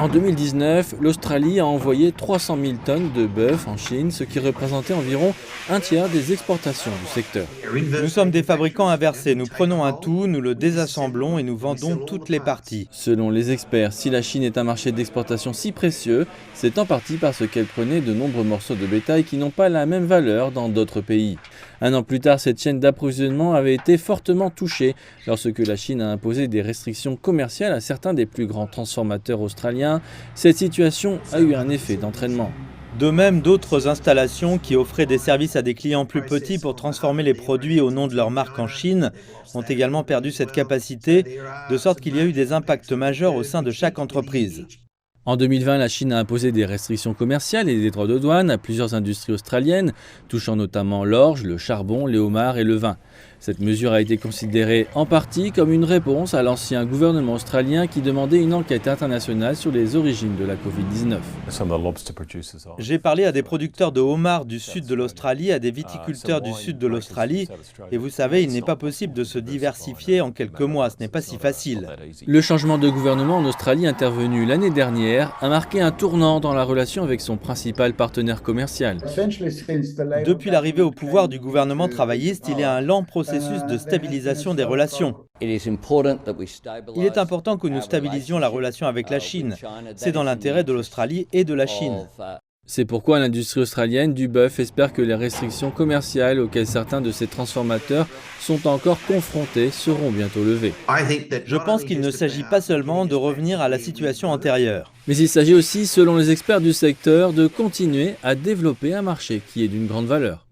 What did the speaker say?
En 2019, l'Australie a envoyé 300 000 tonnes de bœuf en Chine, ce qui représentait environ un tiers des exportations du secteur. Nous sommes des fabricants inversés, nous prenons un tout, nous le désassemblons et nous vendons toutes les parties. Selon les experts, si la Chine est un marché d'exportation si précieux, c'est en partie parce qu'elle prenait de nombreux morceaux de bétail qui n'ont pas la même valeur dans d'autres pays. Un an plus tard, cette chaîne d'approvisionnement avait été fortement touchée lorsque la Chine a imposé des restrictions commerciales à certains des plus grands transformateurs australiens. Cette situation a eu un effet d'entraînement. De même, d'autres installations qui offraient des services à des clients plus petits pour transformer les produits au nom de leur marque en Chine ont également perdu cette capacité, de sorte qu'il y a eu des impacts majeurs au sein de chaque entreprise. En 2020, la Chine a imposé des restrictions commerciales et des droits de douane à plusieurs industries australiennes, touchant notamment l'orge, le charbon, les homards et le vin. Cette mesure a été considérée en partie comme une réponse à l'ancien gouvernement australien qui demandait une enquête internationale sur les origines de la Covid-19. J'ai parlé à des producteurs de homards du sud de l'Australie, à des viticulteurs du sud de l'Australie, et vous savez, il n'est pas possible de se diversifier en quelques mois, ce n'est pas si facile. Le changement de gouvernement en Australie intervenu l'année dernière a marqué un tournant dans la relation avec son principal partenaire commercial. Depuis l'arrivée au pouvoir du gouvernement travailliste, il y a un lent processus de stabilisation des relations. Il est important que nous stabilisions la relation avec la Chine. C'est dans l'intérêt de l'Australie et de la Chine. C'est pourquoi l'industrie australienne du bœuf espère que les restrictions commerciales auxquelles certains de ses transformateurs sont encore confrontés seront bientôt levées. Je pense qu'il ne s'agit pas seulement de revenir à la situation antérieure. Mais il s'agit aussi, selon les experts du secteur, de continuer à développer un marché qui est d'une grande valeur.